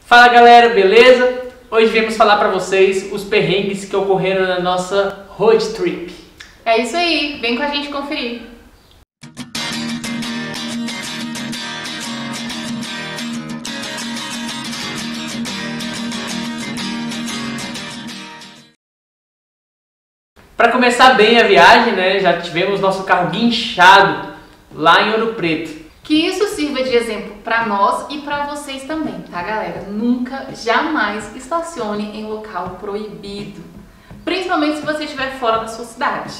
Fala galera, beleza? Hoje viemos falar pra vocês os perrengues que ocorreram na nossa road trip. É isso aí, vem com a gente conferir. Para começar bem a viagem, né, já tivemos nosso carro guinchado lá em Ouro Preto. Que isso sirva de exemplo para nós e para vocês também, tá galera? Nunca, jamais estacione em local proibido. Principalmente se você estiver fora da sua cidade.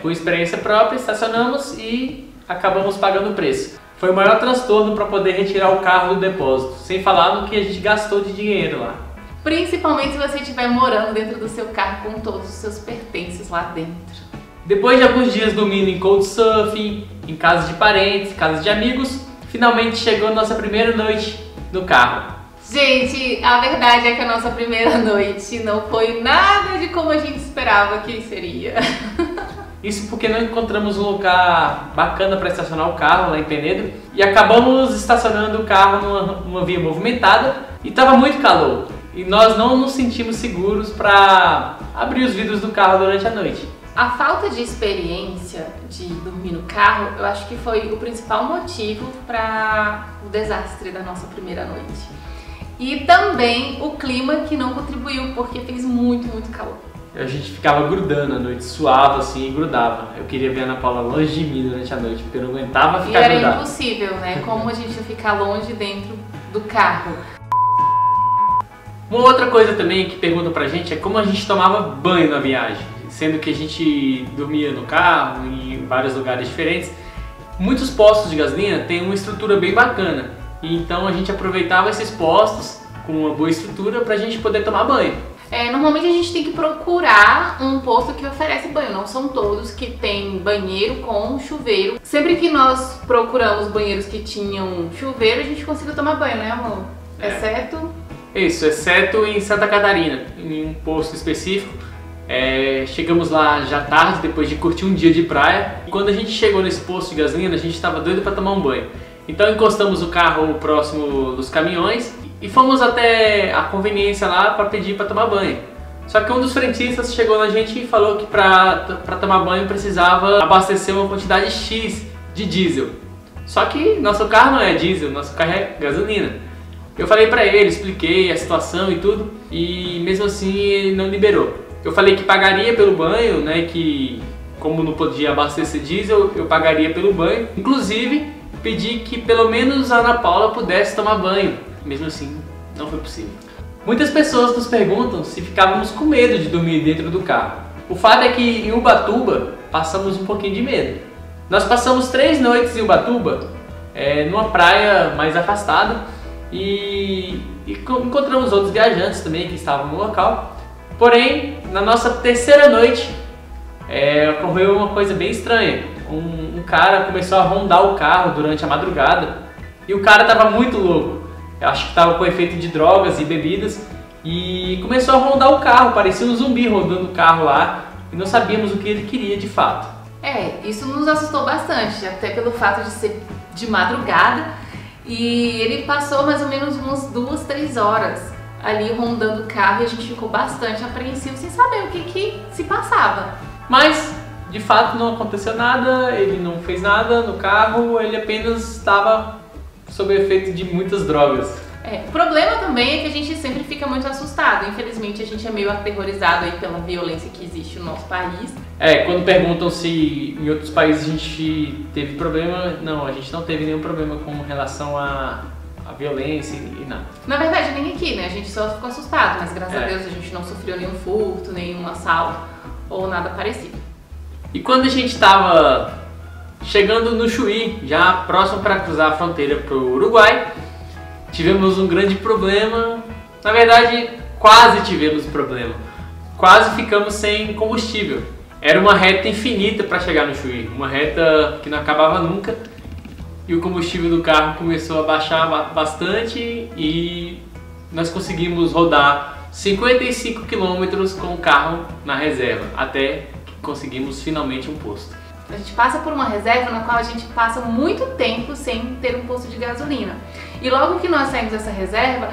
Por experiência própria, estacionamos e acabamos pagando o preço. Foi o maior transtorno para poder retirar o carro do depósito, sem falar no que a gente gastou de dinheiro lá. Principalmente se você estiver morando dentro do seu carro com todos os seus pertences lá dentro. Depois De alguns dias dormindo em couchsurfing, em casa de parentes, casa de amigos, finalmente chegou a nossa primeira noite no carro. Gente, a verdade é que a nossa primeira noite não foi nada de como a gente esperava que seria. Isso porque não encontramos um lugar bacana para estacionar o carro lá em Penedo e acabamos estacionando o carro numa via movimentada e estava muito calor. E nós não nos sentimos seguros para abrir os vidros do carro durante a noite. A falta de experiência de dormir no carro, eu acho que foi o principal motivo para o desastre da nossa primeira noite. E também o clima que não contribuiu, porque fez muito calor. A gente ficava grudando à noite, suava assim e grudava. Eu queria ver a Ana Paula longe de mim durante a noite, porque eu não aguentava ficar grudado. E era impossível, né? Como a gente ia ficar longe dentro do carro. Uma outra coisa também que perguntam pra gente é como a gente tomava banho na viagem. Sendo que a gente dormia no carro, em vários lugares diferentes. Muitos postos de gasolina têm uma estrutura bem bacana. E então a gente aproveitava esses postos com uma boa estrutura pra gente poder tomar banho. Normalmente a gente tem que procurar um posto que oferece banho. Não são todos que tem banheiro com chuveiro. Sempre que nós procuramos banheiros que tinham chuveiro, a gente conseguiu tomar banho, né amor? Exceto em Santa Catarina, em um posto específico. Chegamos lá já tarde, depois de curtir um dia de praia. E quando a gente chegou nesse posto de gasolina, a gente estava doido para tomar um banho. Então encostamos o carro próximo dos caminhões e fomos até a conveniência lá para pedir para tomar banho. Só que um dos frentistas chegou na gente e falou que para tomar banho precisava abastecer uma quantidade X de diesel. Só que nosso carro não é diesel, nosso carro é gasolina. Eu falei para ele, expliquei a situação e tudo, e mesmo assim ele não liberou. Eu falei que pagaria pelo banho, né, que como não podia abastecer diesel, eu pagaria pelo banho. Inclusive, pedi que pelo menos a Ana Paula pudesse tomar banho. Mesmo assim, não foi possível. Muitas pessoas nos perguntam se ficávamos com medo de dormir dentro do carro. O fato é que em Ubatuba passamos um pouquinho de medo. Nós passamos 3 noites em Ubatuba, numa praia mais afastada, e encontramos outros viajantes também que estavam no local. Porém, na nossa terceira noite, ocorreu uma coisa bem estranha. Um cara começou a rondar o carro durante a madrugada e o cara estava muito louco. Eu acho que estava com efeito de drogas e bebidas e começou a rondar o carro, parecia um zumbi rondando o carro lá e não sabíamos o que ele queria de fato. Isso nos assustou bastante, até pelo fato de ser de madrugada, e ele passou mais ou menos umas 2, 3 horas ali rondando o carro e a gente ficou bastante apreensivo sem saber o que se passava. Mas, de fato, não aconteceu nada, ele não fez nada no carro, ele apenas estava sob o efeito de muitas drogas. O problema também é que a gente sempre fica muito assustado. Infelizmente, a gente é meio aterrorizado aí pela violência que existe no nosso país. Quando perguntam se em outros países a gente teve problema, não, a gente não teve nenhum problema com relação a violência e nada. Na verdade, nem aqui, né? A gente só ficou assustado, mas graças a Deus a gente não sofreu nenhum furto, nenhum assalto ou nada parecido. E quando a gente estava chegando no Chuí, já próximo para cruzar a fronteira para o Uruguai, tivemos um grande problema. Na verdade, quase tivemos problema. Quase ficamos sem combustível. Era uma reta infinita para chegar no Chuí, uma reta que não acabava nunca. E o combustível do carro começou a baixar bastante e nós conseguimos rodar 55 km com o carro na reserva, até que conseguimos finalmente um posto. A gente passa por uma reserva na qual a gente passa muito tempo sem ter um posto de gasolina. E logo que nós saímos dessa reserva,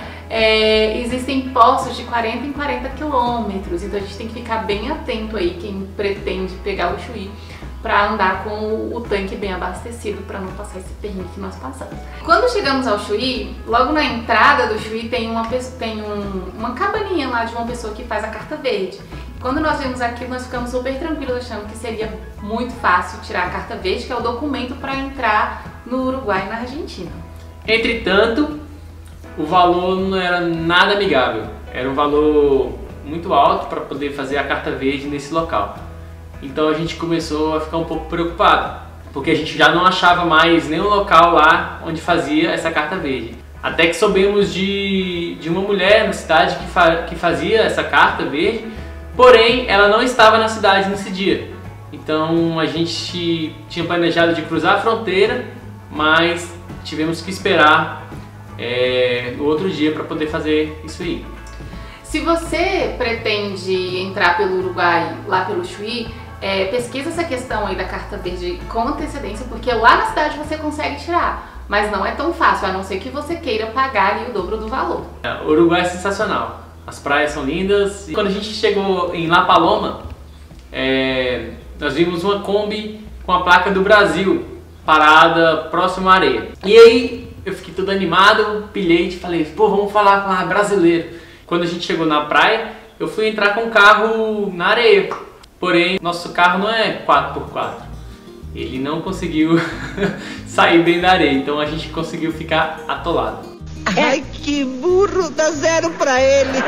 existem poços de 40 em 40 quilômetros, então a gente tem que ficar bem atento aí, quem pretende pegar o Chuí, para andar com o tanque bem abastecido, para não passar esse perrengue que nós passamos. Quando chegamos ao Chuí, logo na entrada do Chuí tem uma cabaninha lá de uma pessoa que faz a carta verde. Quando nós vimos aquilo, nós ficamos super tranquilos, achando que seria muito fácil tirar a carta verde, que é o documento para entrar no Uruguai e na Argentina. Entretanto, o valor não era nada amigável, era um valor muito alto para poder fazer a carta verde nesse local. Então a gente começou a ficar um pouco preocupado, porque a gente já não achava mais nenhum local lá onde fazia essa carta verde. Até que soubemos de uma mulher na cidade que fazia essa carta verde, porém ela não estava na cidade nesse dia. Então a gente tinha planejado de cruzar a fronteira, mas tivemos que esperar no outro dia para poder fazer isso aí. Se você pretende entrar pelo Uruguai, lá pelo Chuí, pesquisa essa questão aí da carta verde com antecedência, porque lá na cidade você consegue tirar, mas não é tão fácil, a não ser que você queira pagar ali o dobro do valor. O Uruguai é sensacional, as praias são lindas. E quando a gente chegou em La Paloma, nós vimos uma Kombi com a placa do Brasil parada próximo à areia. E aí eu fiquei todo animado, pilhei e falei, pô, vamos falar com a brasileira. Quando a gente chegou na praia, eu fui entrar com o carro na areia. Porém, nosso carro não é 4x4. Ele não conseguiu sair bem da areia, então a gente conseguiu ficar atolado. Ai, que burro, dá 0 pra ele.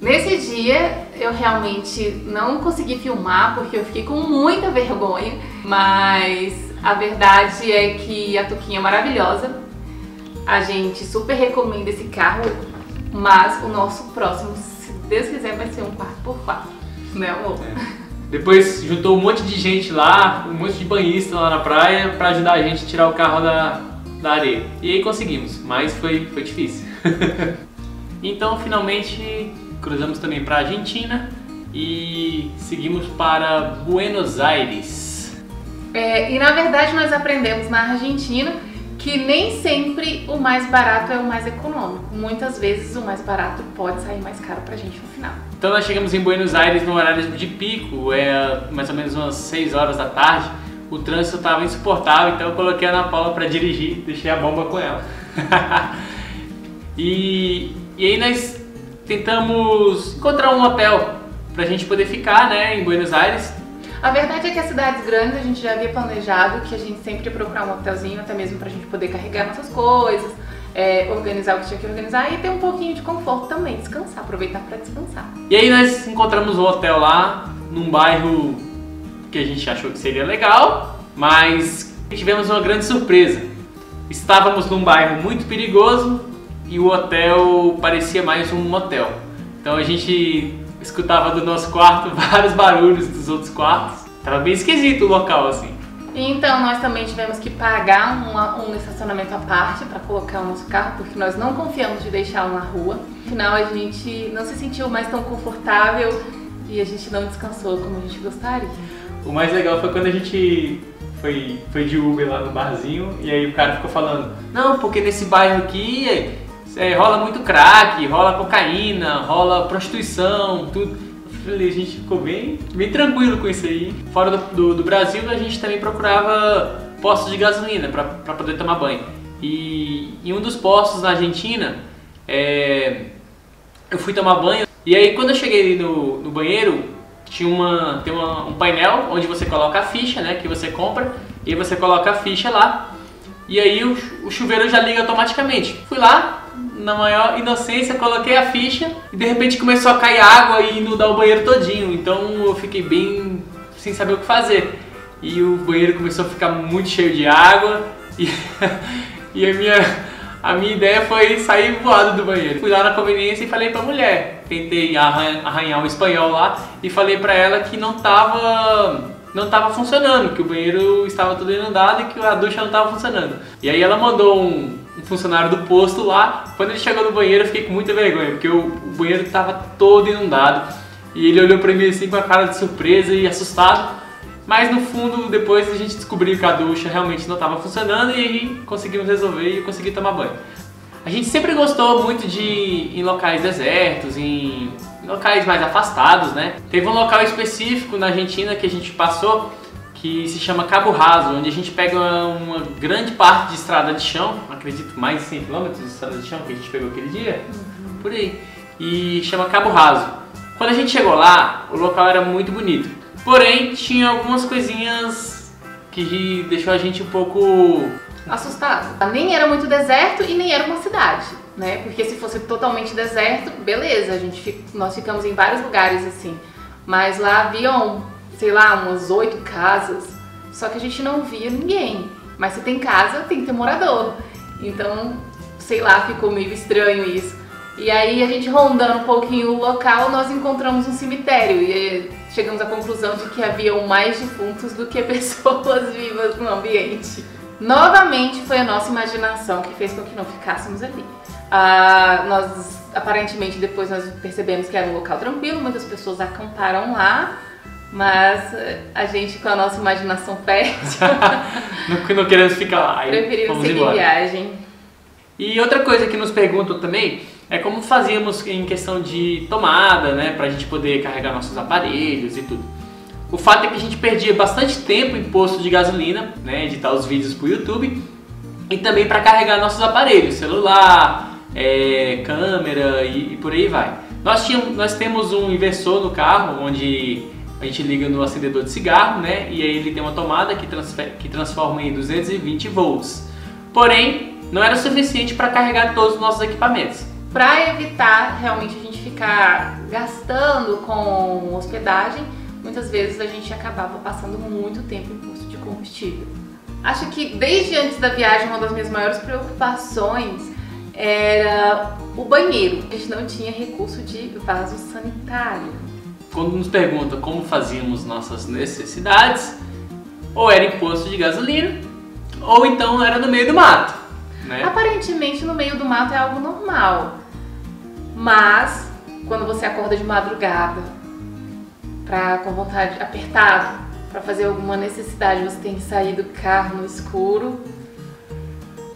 Nesse dia, eu realmente não consegui filmar, porque eu fiquei com muita vergonha. Mas a verdade é que a Tuquinha é maravilhosa. A gente super recomenda esse carro, mas o nosso próximo, se Deus quiser, vai ser um 4x4, né, amor? Depois juntou um monte de gente lá, um monte de banhista lá na praia para ajudar a gente a tirar o carro da areia. E aí conseguimos, mas foi difícil. Então finalmente cruzamos também para a Argentina e seguimos para Buenos Aires. E na verdade nós aprendemos na Argentina que nem sempre o mais barato é o mais econômico. Muitas vezes o mais barato pode sair mais caro pra gente no final. Então nós chegamos em Buenos Aires no horário de pico, mais ou menos umas 6 horas da tarde. O trânsito estava insuportável, então eu coloquei a Ana Paula para dirigir, deixei a bomba com ela. e aí nós tentamos encontrar um hotel pra gente poder ficar, né, em Buenos Aires. A verdade é que as cidades grandes a gente já havia planejado que a gente sempre ia procurar um hotelzinho, até mesmo pra gente poder carregar nossas coisas, organizar o que tinha que organizar e ter um pouquinho de conforto também, descansar, aproveitar pra descansar. E aí nós encontramos um hotel lá, num bairro que a gente achou que seria legal, mas tivemos uma grande surpresa. Estávamos num bairro muito perigoso e o hotel parecia mais um motel. Então a gente escutava do nosso quarto vários barulhos dos outros quartos. Tava bem esquisito o local assim. Então nós também tivemos que pagar um estacionamento à parte para colocar o nosso carro, porque nós não confiamos de deixá-lo na rua. No final a gente não se sentiu mais tão confortável e a gente não descansou como a gente gostaria. O mais legal foi quando a gente foi de Uber lá no barzinho e aí o cara ficou falando: não, porque nesse bairro aqui rola muito crack, rola cocaína, rola prostituição, tudo. A gente ficou bem tranquilo com isso aí. Fora do Brasil, a gente também procurava postos de gasolina para poder tomar banho. E em um dos postos na Argentina, eu fui tomar banho. E aí quando eu cheguei no banheiro, tem um painel onde você coloca a ficha, né, que você compra. E aí você coloca a ficha lá. E aí o chuveiro já liga automaticamente. Fui lá, na maior inocência, coloquei a ficha e de repente começou a cair água e inundar o banheiro todinho. Então eu fiquei bem sem saber o que fazer. E o banheiro começou a ficar muito cheio de água e a minha ideia foi sair voado do banheiro. Fui lá na conveniência e falei pra mulher. Tentei arranhar um espanhol lá e falei pra ela que não tava funcionando, que o banheiro estava todo inundado e que a ducha não estava funcionando. E aí ela mandou um funcionário do posto lá. Quando ele chegou no banheiro eu fiquei com muita vergonha, porque o banheiro estava todo inundado. E ele olhou pra mim assim com a cara de surpresa e assustado. Mas no fundo depois a gente descobriu que a ducha realmente não estava funcionando e aí conseguimos resolver e eu consegui tomar banho. A gente sempre gostou muito de ir em locais desertos, em locais mais afastados, né? Teve um local específico na Argentina que a gente passou que se chama Cabo Raso, onde a gente pega uma grande parte de estrada de chão, acredito mais de 100 km de estrada de chão que a gente pegou aquele dia, por aí, e chama Cabo Raso. Quando a gente chegou lá, o local era muito bonito, porém tinha algumas coisinhas que deixou a gente um pouco assustado. Nem era muito deserto e nem era uma cidade, né? Porque se fosse totalmente deserto, beleza, nós ficamos em vários lugares assim, mas lá haviam, sei lá, umas 8 casas, só que a gente não via ninguém. Mas se tem casa, tem que ter morador. Então, sei lá, ficou meio estranho isso. E aí a gente rondando um pouquinho o local, nós encontramos um cemitério e chegamos à conclusão de que haviam mais defuntos do que pessoas vivas no ambiente. Novamente foi a nossa imaginação que fez com que não ficássemos ali. Nós, aparentemente, depois nós percebemos que era um local tranquilo, muitas pessoas acamparam lá, mas a gente com a nossa imaginação fértil não queremos ficar lá. Preferimos seguir viagem. E outra coisa que nos perguntam também é como fazíamos em questão de tomada, né, pra gente poder carregar nossos aparelhos e tudo. O fato é que a gente perdia bastante tempo em posto de gasolina, né, editar os vídeos pro YouTube e também para carregar nossos aparelhos, celular, câmera e por aí vai. Nós temos um inversor no carro onde a gente liga no acendedor de cigarro, né, e aí ele tem uma tomada que transforma em 220 volts. Porém, não era suficiente para carregar todos os nossos equipamentos. Para evitar realmente a gente ficar gastando com hospedagem, muitas vezes a gente acabava passando muito tempo em posto de combustível. Acho que desde antes da viagem uma das minhas maiores preocupações era o banheiro. A gente não tinha recurso de vaso sanitário. Quando nos perguntam como fazíamos nossas necessidades, ou era em posto de gasolina, ou então era no meio do mato, né? Aparentemente no meio do mato é algo normal, mas quando você acorda de madrugada, com vontade, apertado, para fazer alguma necessidade, você tem que sair do carro no escuro,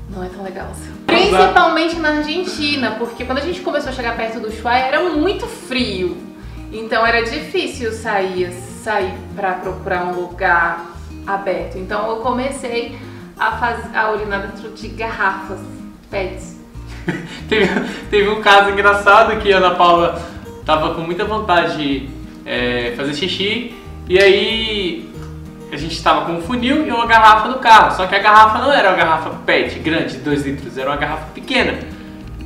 não é tão legal assim. Principalmente na Argentina, porque quando a gente começou a chegar perto do Ushuaia era muito frio, então era difícil sair para procurar um lugar aberto. Então eu comecei a urinar dentro de garrafas PETs. Teve um caso engraçado que a Ana Paula tava com muita vontade de fazer xixi, e aí a gente estava com um funil e uma garrafa no carro, só que a garrafa não era uma garrafa PET grande de 2 litros, era uma garrafa pequena.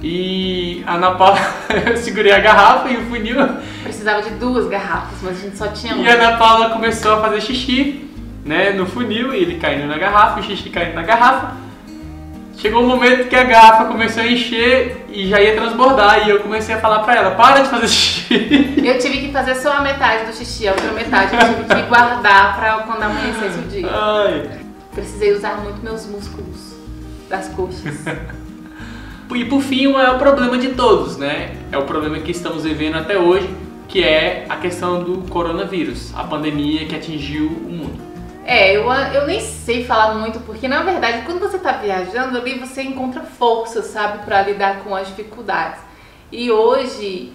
E a Ana Paula, eu segurei a garrafa e o funil. Precisava de 2 garrafas, mas a gente só tinha uma. E a Ana Paula começou a fazer xixi, né, no funil, e ele caindo na garrafa, o xixi caindo na garrafa. Chegou um momento que a garrafa começou a encher e já ia transbordar, e eu comecei a falar pra ela, para de fazer xixi. Eu tive que fazer só a metade do xixi, a outra metade eu tive que guardar pra quando amanhecesse o dia. Ai. Precisei usar muito meus músculos das coxas. E por fim, o maior problema de todos, né? É o problema que estamos vivendo até hoje, que é a questão do coronavírus, a pandemia que atingiu o mundo. Eu nem sei falar muito, porque na verdade quando você tá viajando ali você encontra força, sabe, pra lidar com as dificuldades. E hoje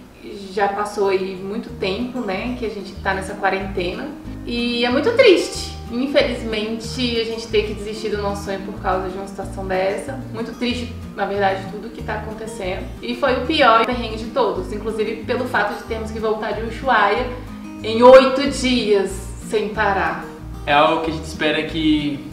já passou aí muito tempo, né, que a gente tá nessa quarentena e é muito triste. Infelizmente a gente tem que desistir do nosso sonho por causa de uma situação dessa. Muito triste, na verdade, tudo que tá acontecendo. E foi o pior perrengue de todos, inclusive pelo fato de termos que voltar de Ushuaia em 8 dias sem parar. É algo que a gente espera que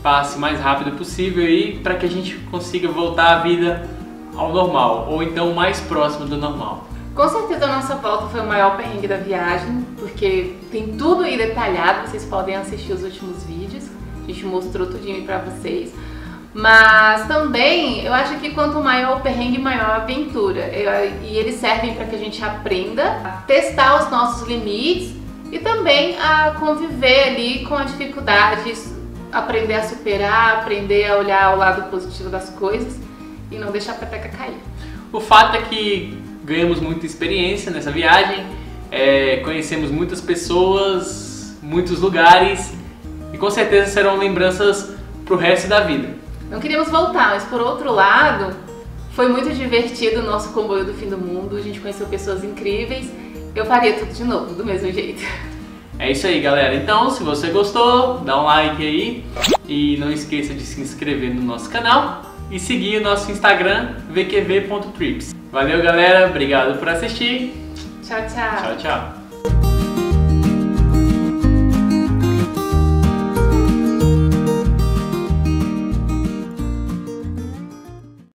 passe o mais rápido possível aí para que a gente consiga voltar a vida ao normal, ou então mais próximo do normal. Com certeza a nossa volta foi o maior perrengue da viagem, porque tem tudo aí detalhado, vocês podem assistir os últimos vídeos, a gente mostrou tudinho aí pra vocês. Mas também, eu acho que quanto maior o perrengue, maior a aventura. E eles servem para que a gente aprenda a testar os nossos limites e também a conviver ali com as dificuldades, aprender a superar, aprender a olhar o lado positivo das coisas e não deixar a peteca cair. O fato é que ganhamos muita experiência nessa viagem, conhecemos muitas pessoas, muitos lugares e com certeza serão lembranças pro resto da vida. Não queríamos voltar, mas por outro lado, Foi muito divertido o nosso comboio do fim do mundo, a gente conheceu pessoas incríveis. Eu faria tudo de novo, do mesmo jeito. É isso aí, galera. Então, se você gostou, dá um like aí e não esqueça de se inscrever no nosso canal e seguir o nosso Instagram, vqv.trips. Valeu, galera. Obrigado por assistir. Tchau, tchau. Tchau, tchau.